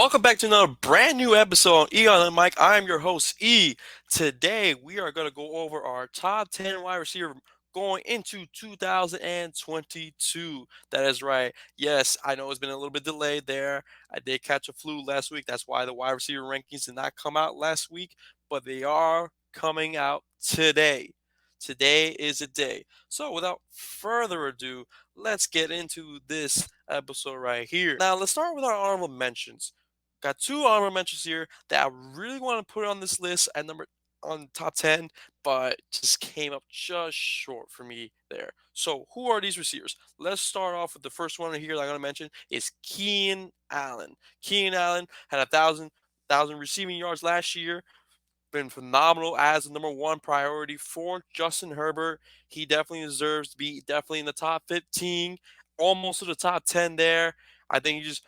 Welcome back to another brand new episode on Eon and Mike. I'm your host, E. Today, we are going to go over our top 10 wide receiver going into 2022. That is right. Yes, I know it's been a little bit delayed there. I did catch a flu last week. That's why the wide receiver rankings did not come out last week, but they are coming out today. Today is the day. So, without further ado, let's get into this episode right here. Now, let's start with our honorable mentions. Got two honorable mentions here that I really want to put on this list at number on top 10, but just came up just short for me there. So who are these receivers? Let's start off with the first one here that I'm gonna mention is Keenan Allen. Keenan Allen had a thousand receiving yards last year, been phenomenal as the number one priority for Justin Herbert. He definitely deserves to be definitely in the top 15, almost to the top 10 there. I think he just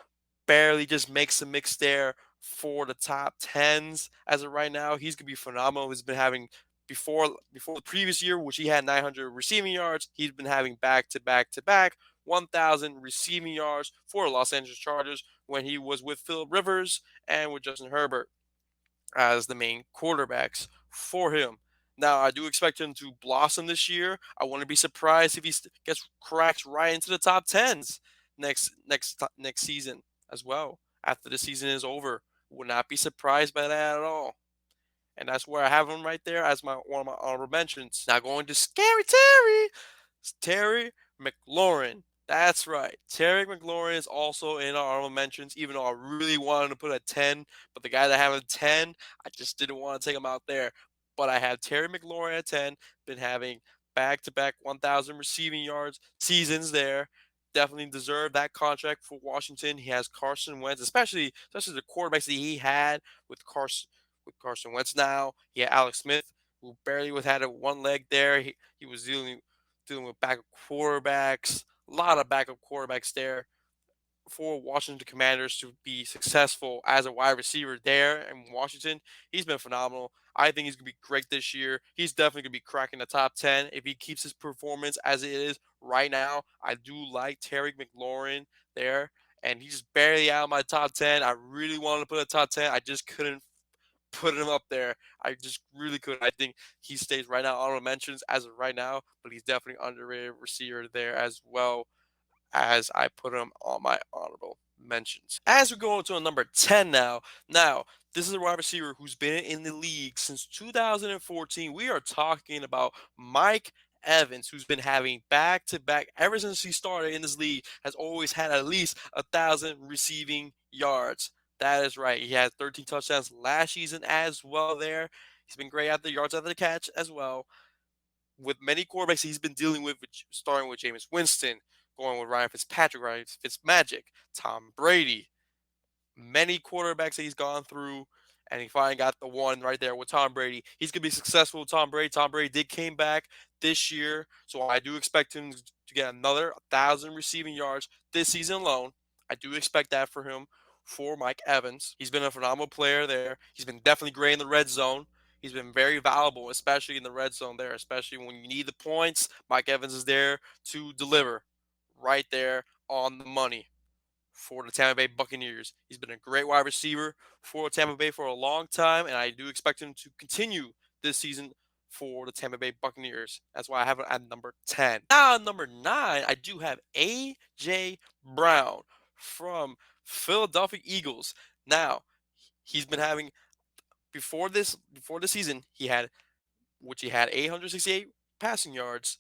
barely just makes the mix there for the top 10s as of right now. He's going to be phenomenal. He's been having before the previous year, which he had 900 receiving yards, he's been having back to back to back 1,000 receiving yards for the Los Angeles Chargers when he was with Philip Rivers and with Justin Herbert as the main quarterbacks for him. Now, I do expect him to blossom this year. I wouldn't be surprised if he gets cracked right into the top tens next season as well. After the season is over, would not be surprised by that at all. And that's where I have him right there as my one of my honorable mentions. Now going to Scary Terry. It's Terry McLaurin. That's right. Terry McLaurin is also in our honorable mentions, even though I really wanted to put a 10. But the guy that I have a 10, I just didn't want to take him out there. But I have Terry McLaurin at 10, been having back to back 1,000 receiving yards seasons there. Definitely deserved that contract for Washington. He has Carson Wentz, especially the quarterbacks that he had with Carson Wentz now. He had Alex Smith, who barely had a one leg there. He was dealing with backup quarterbacks, a lot of backup quarterbacks there for Washington Commanders to be successful as a wide receiver there in Washington. He's been phenomenal. I think he's going to be great this year. He's definitely going to be cracking the top 10 if he keeps his performance as it is right now. I do like Terry McLaurin there, and he's just barely out of my top 10. I really wanted to put a top 10. I just couldn't put him up there. I just really could. I think he stays right now honorable mentions as of right now, but he's definitely underrated receiver there as well as I put him on my honorable mentions. As we go into a number 10 now. Now, this is a wide receiver who's been in the league since 2014. We are talking about Mike Evans, who's been having back to back ever since he started in this league, has always had at least 1,000 receiving yards. That is right. He had 13 touchdowns last season as well there. He's been great at the yards after the catch as well. With many quarterbacks he's been dealing with, starting with Jameis Winston, going with Ryan Fitzpatrick, Ryan Fitzmagic, Tom Brady, many quarterbacks that he's gone through, and he finally got the one right there with Tom Brady. He's gonna be successful with Tom Brady. Tom Brady did came back this year, so I do expect him to get another 1,000 receiving yards this season alone. I do expect that for him for Mike Evans. He's been a phenomenal player there. He's been definitely great in the red zone. He's been very valuable, especially in the red zone there, especially when you need the points. Mike Evans is there to deliver right there on the money for the Tampa Bay Buccaneers. He's been a great wide receiver for Tampa Bay for a long time, and I do expect him to continue this season for the Tampa Bay Buccaneers. That's why I have it at number 10. Now, at number 9, I do have A.J. Brown from Philadelphia Eagles. Now, he's been having before the season, he had 868 passing yards,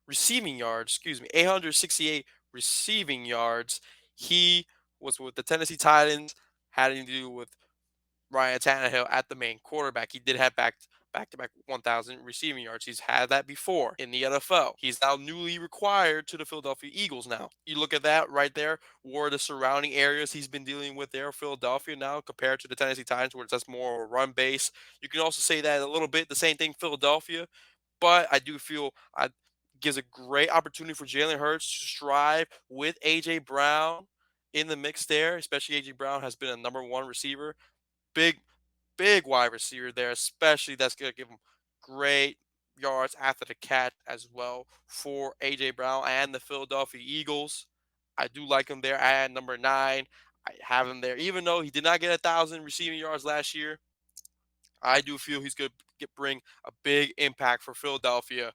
receiving yards, 868 receiving yards. He was with the Tennessee Titans, had to do with Ryan Tannehill at the main quarterback. He did have back to back 1,000 receiving yards. He's had that before in the NFL. He's now newly required to the Philadelphia Eagles now. You look at that right there, where the surrounding areas he's been dealing with there, Philadelphia now compared to the Tennessee Titans, where that's more of a run base. You can also say that a little bit, the same thing, Philadelphia, but I do feel I gives a great opportunity for Jalen Hurts to strive with AJ Brown in the mix there, especially AJ Brown has been a number one receiver. Big, big wide receiver there, especially that's going to give him great yards after the catch as well for AJ Brown and the Philadelphia Eagles. I do like him there at number 9. I have him there. Even though he did not get 1,000 receiving yards last year, I do feel he's going to bring a big impact for Philadelphia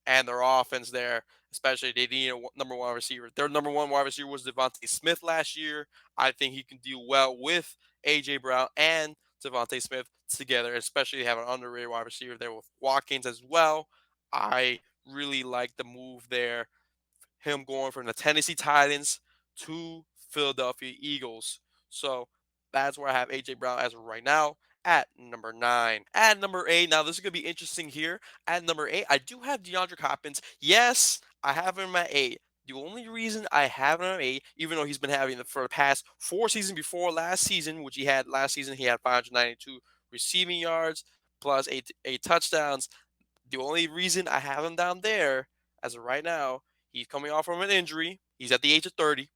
and their offense there, especially they need a number one receiver. Their number one wide receiver was Devontae Smith last year. I think he can do well with A.J. Brown and Devontae Smith together, especially have an underrated wide receiver there with Watkins as well. I really like the move there, him going from the Tennessee Titans to Philadelphia Eagles. So that's where I have AJ Brown as of right now at number 9. At number 8, now this is going to be interesting here. At number 8, I do have DeAndre Hopkins. Yes, I have him at 8. The only reason I have him at 8, even though he's been having it for the past 4 seasons before last season, which he had last season, he had 592 receiving yards plus eight touchdowns. The only reason I have him down there as of right now, he's coming off from an injury. He's at the age of 30.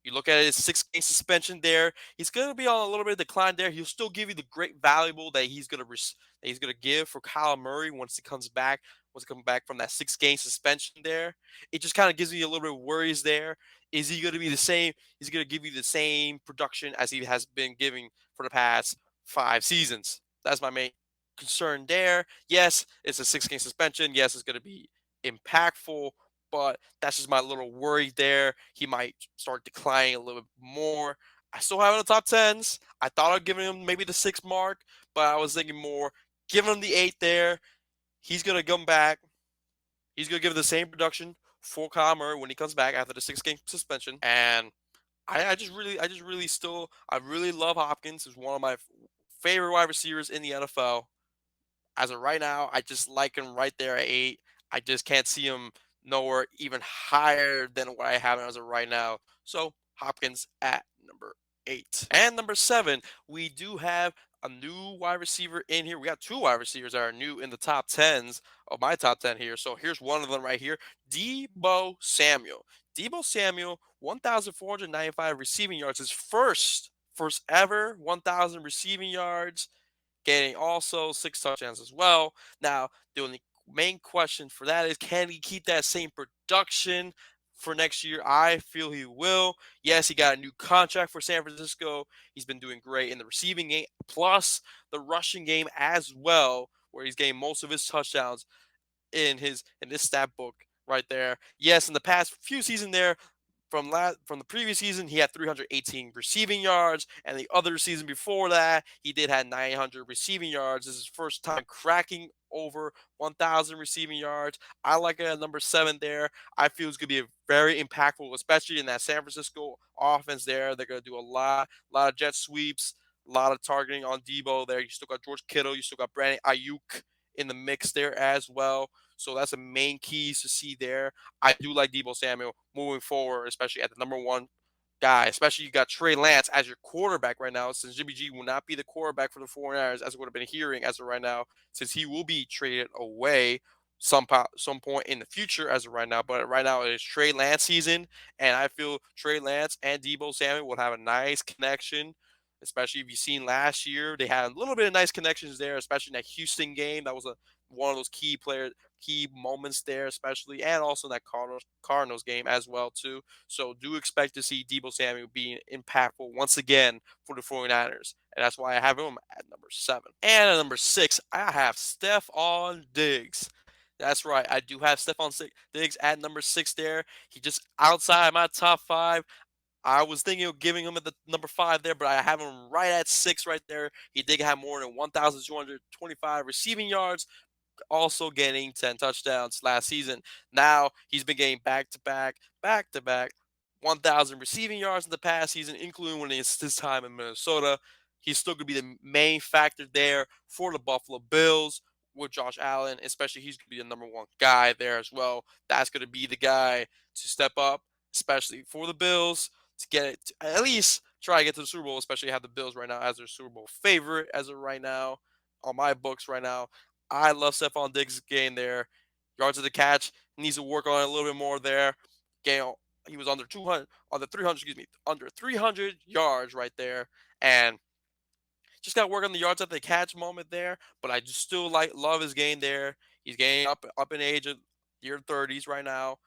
You look at his 6 game suspension there. He's going to be on a little bit of decline there. He'll still give you the great valuable that he's going to give for Kyle Murray once he comes back. Once he comes back from that 6 game suspension there, it just kind of gives me a little bit of worries there. Is he going to be the same? Is he going to give you the same production as he has been giving for the past 5 seasons? That's my main concern there. Yes, it's a 6 game suspension. Yes, it's going to be impactful, but that's just my little worry there. He might start declining a little bit more. I still have him in the top tens. I thought I'd give him maybe the 6 mark, but I was thinking more giving him the 8 there. He's gonna come back. He's gonna give the same production for Kyle Murray when he comes back after the 6 game suspension. And I really love Hopkins. He's one of my favorite wide receivers in the NFL. As of right now, I just like him right there at 8. I just can't see him nowhere even higher than what I have him as of right now. So Hopkins at number 8. And number 7, we do have a new wide receiver in here. We got 2 wide receivers that are new in the top tens of my top 10 here. So here's one of them right here, Debo Samuel. Debo Samuel, 1,495 receiving yards. His first ever 1,000 receiving yards, getting also 6 touchdowns as well. Now, the only main question for that is, can he keep that same production for next year? I feel he will. Yes, he got a new contract for San Francisco. He's been doing great in the receiving game, plus the rushing game as well, where he's getting most of his touchdowns in this stat book right there. Yes, in the past few seasons there, from the previous season, he had 318 receiving yards, and the other season before that, he did have 900 receiving yards. This is his first time cracking over 1,000 receiving yards. I like it at number 7 there. I feel it's going to be very impactful, especially in that San Francisco offense there. They're going to do a lot of jet sweeps, a lot of targeting on Debo there. You still got George Kittle, you still got Brandon Ayuk in the mix there as well. So that's the main keys to see there. I do like Debo Samuel moving forward, especially at the number 1 guy. Especially you got Trey Lance as your quarterback right now, since Jimmy G will not be the quarterback for the 49ers as we would have been hearing as of right now, since he will be traded away some point in the future as of right now. But right now it is Trey Lance season, and I feel Trey Lance and Debo Samuel will have a nice connection. Especially if you've seen last year, they had a little bit of nice connections there, especially in that Houston game. That was one of those key moments there, especially, and also in that Cardinals game as well too. So do expect to see Debo Samuel being impactful once again for the 49ers. And that's why I have him at number 7. And at number 6, I have Stephon Diggs. That's right. I do have Diggs at number 6 there. He just outside my top 5. I was thinking of giving him at the number 5 there, but I have him right at 6 right there. He did have more than 1,225 receiving yards, also getting 10 touchdowns last season. Now he's been getting back to back 1,000 receiving yards in the past season, including when it's his time in Minnesota. He's still going to be the main factor there for the Buffalo Bills with Josh Allen, especially he's going to be the number 1 guy there as well. That's going to be the guy to step up, especially for the Bills, to get it, to at least try to get to the Super Bowl, especially have the Bills right now as their Super Bowl favorite as of right now on my books right now. I love Stephon Diggs' game there. Yards of the catch, needs to work on it a little bit more there. Game, he was under 200, under 300, under 300 yards right there, and just got to work on the yards at the catch moment there. But I just still love his game there. He's getting up in age of year 30s right now.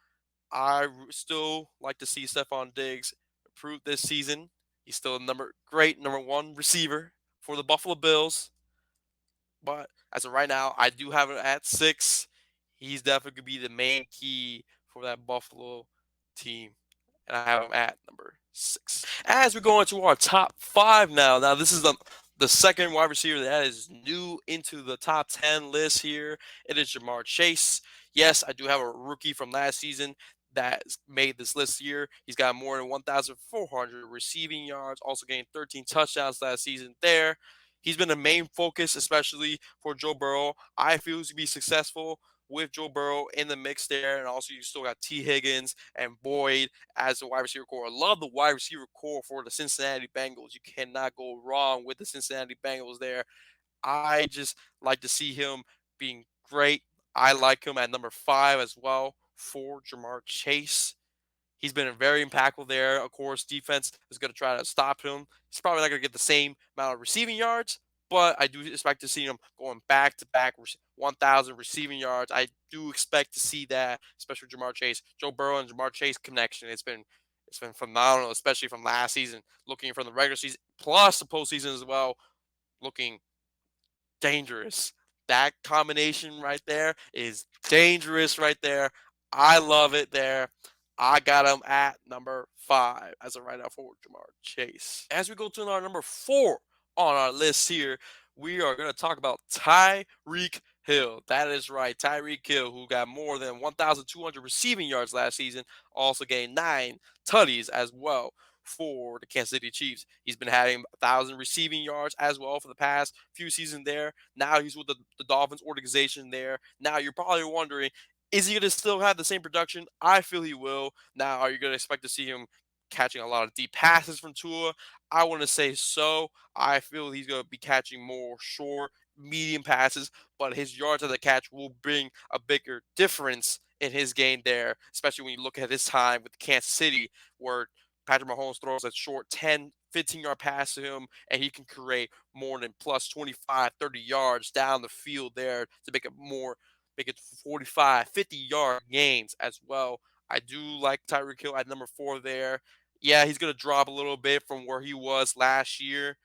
Still like to see Stephon Diggs improve this season. He's still a great number one receiver for the Buffalo Bills. But as of right now, I do have him at 6. He's definitely going to be the main key for that Buffalo team. And I have him at number 6. As we go into our top 5 now. Now, this is the second wide receiver that is new into the top 10 list here. It is Jaamarchase. Yes, I do have a rookie from last season that made this list here. He's got more than 1,400 receiving yards, also gained 13 touchdowns last season there. He's been a main focus, especially for Joe Burrow. I feel he's going to be successful with Joe Burrow in the mix there. And also, you still got T. Higgins and Boyd as the wide receiver core. I love the wide receiver core for the Cincinnati Bengals. You cannot go wrong with the Cincinnati Bengals there. I just like to see him being great. I like him at number 5 as well for Jaamarchase. He's been very impactful there. Of course, defense is going to try to stop him. He's probably not going to get the same amount of receiving yards, but I do expect to see him going back to back 1,000 receiving yards. I do expect to see that, especially with Jaamarchase. Joe Burrow and Jaamarchase connection. It's been phenomenal, especially from last season, looking from the regular season plus the postseason as well, looking dangerous. That combination right there is dangerous right there. I love it there. I got him at number 5 as a right now for Jaamarchase. As we go to our number 4 on our list here, we are going to talk about Tyreek Hill. That is right, Tyreek Hill, who got more than 1,200 receiving yards last season, also gained 9 tutties as well for the Kansas City Chiefs. He's been having 1,000 receiving yards as well for the past few seasons there. Now he's with the Dolphins organization there. Now you're probably wondering, is he going to still have the same production? I feel he will. Now, are you going to expect to see him catching a lot of deep passes from Tua? I want to say so. I feel he's going to be catching more short, medium passes, but his yards at the catch will bring a bigger difference in his game there, especially when you look at his time with Kansas City, where Patrick Mahomes throws a short 10, 15-yard pass to him, and he can create more than plus 25, 30 yards down the field there to make it 45, 50-yard gains as well. I do like Tyreek Hill at number 4 there. Yeah, he's going to drop a little bit from where he was last year,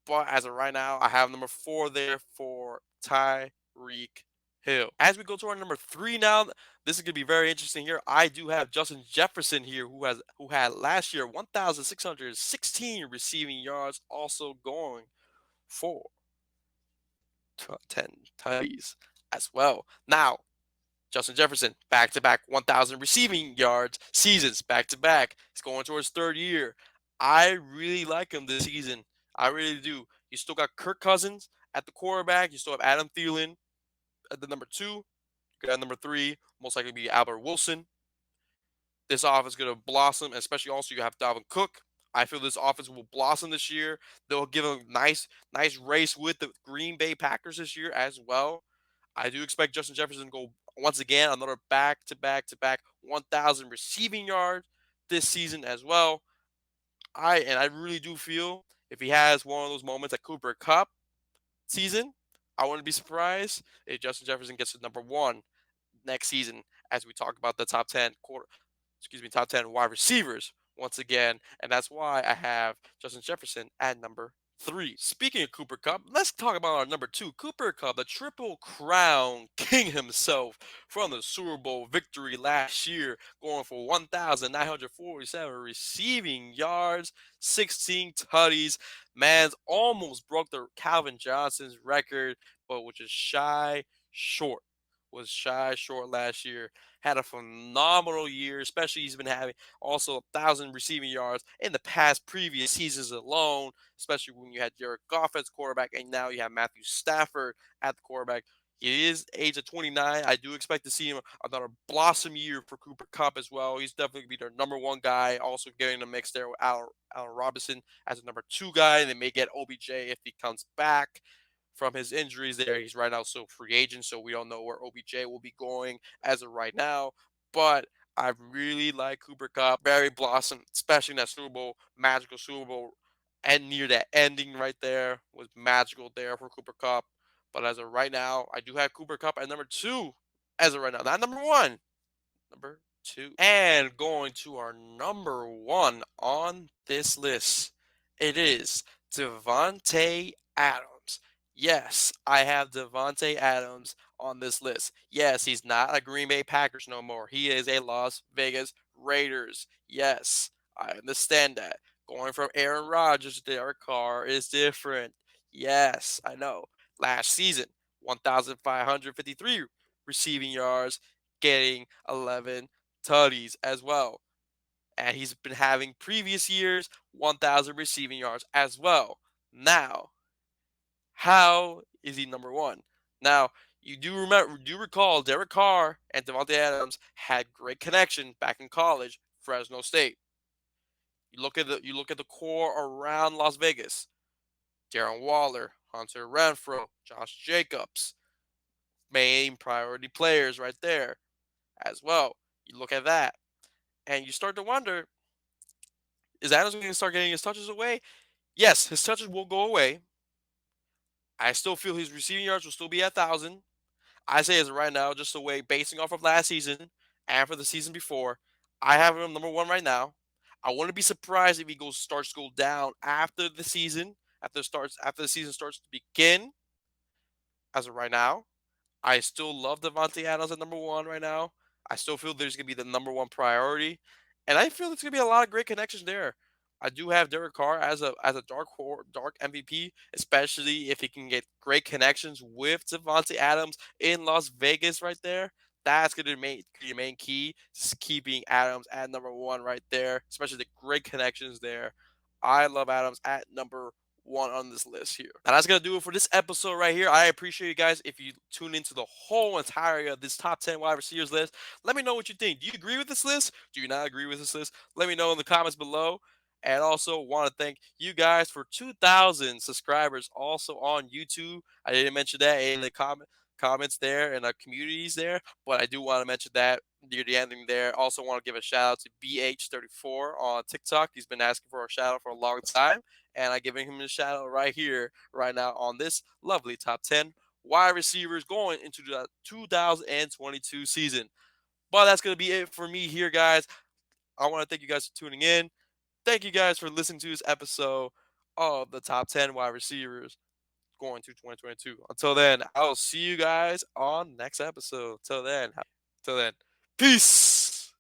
but as of right now, I have number 4 there for Tyreek Hill. As we go to our number 3 now, this is going to be very interesting here. I do have Justin Jefferson here, who had last year 1,616 receiving yards, also going for 10 tutties as well. Now, Justin Jefferson, back to back 1,000 receiving yards seasons, back to back. He's going towards third year. I really like him this season. I really do. You still got Kirk Cousins at the quarterback. You still have Adam Thielen at the number 2. You got number 3, most likely be Albert Wilson. This offense is going to blossom, especially also you have Dalvin Cook. I feel this offense will blossom this year. They'll give a nice race with the Green Bay Packers this year as well. I do expect Justin Jefferson to go once again another back 1,000 receiving yards this season as well. I really do feel if he has one of those moments at Cooper Cup season, I wouldn't be surprised if Justin Jefferson gets to number 1 next season as we talk about the top 10 wide receivers once again. And that's why I have Justin Jefferson at number 3. Speaking of Cooper Cup, let's talk about our number 2, Cooper Cup, the Triple Crown King himself from the Super Bowl victory last year, going for 1,947 receiving yards, 16 tutties. Man's almost broke the Calvin Johnson's record, but which is short. Was shy short last year. Had a phenomenal year, especially he's been having also 1,000 receiving yards in the past previous seasons alone, especially when you had Jared Goff as quarterback and now you have Matthew Stafford at the quarterback. He is age of 29. I do expect to see him another blossom year for Cooper Cup as well. He's definitely going to be their number 1 guy. Also getting a mix there with Allen Robinson as a number 2 guy. They may get OBJ if he comes back from his injuries there. He's right now still free agent, so we don't know where OBJ will be going as of right now. But I really like Cooper Cup. Very blossom, especially in that Super Bowl, magical Super Bowl. And near that ending right there was magical there for Cooper Cup. But as of right now, I do have Cooper Cup at number 2 as of right now. Not number 1, number 2. And going to our number 1 on this list It is Devontae Adams. Yes, I have Devontae Adams on this list. Yes, he's not a Green Bay Packers no more. He is a Las Vegas Raiders. Yes, I understand that. Going from Aaron Rodgers to Derek Carr is different. Yes, I know. Last season, 1,553 receiving yards, getting 11 tutties as well. And he's been having previous years 1,000 receiving yards as well. Now, how is he number one? Now, you do recall Derek Carr and Devontae Adams had great connection back in college, Fresno State. You look at the core around Las Vegas: Darren Waller, Hunter Renfro, Josh Jacobs, main priority players right there as well. You look at that, and you start to wonder: is Adams going to start getting his touches away? Yes, his touches will go away. I still feel his receiving yards will still be at 1,000. I say as of right now, just the way basing off of last season and for the season before, I have him number one right now. I wouldn't be surprised if he starts to go down after the season, after the season starts to begin. As of right now, I still love Devontae Adams at number one right now. I still feel there's going to be the number one priority, and I feel there's going to be a lot of great connections there. I do have Derek Carr as a dark MVP, especially if he can get great connections with Devontae Adams in Las Vegas right there. That's going to be the main key, keeping Adams at number one right there, especially the great connections there. I love Adams at number one on this list here. And that's gonna do it for this episode right here. I appreciate you guys if you tune into the whole entirety of this top 10 wide receivers list. Let me know what you think. Do you agree with this list? Do you not agree with this list? Let me know in the comments below. And also want to thank you guys for 2,000 subscribers also on YouTube. I didn't mention that in the comments there and the communities there, but I do want to mention that near the ending there. Also want to give a shout out to BH34 on TikTok. He's been asking for a shout out for a long time, and I'm giving him a shout out right here, right now on this lovely top 10 wide receivers going into the 2022 season. But that's going to be it for me here, guys. I want to thank you guys for tuning in. Thank you guys for listening to this episode of the top 10 wide receivers going to 2022. Until then, I'll see you guys on next episode. Till then, peace.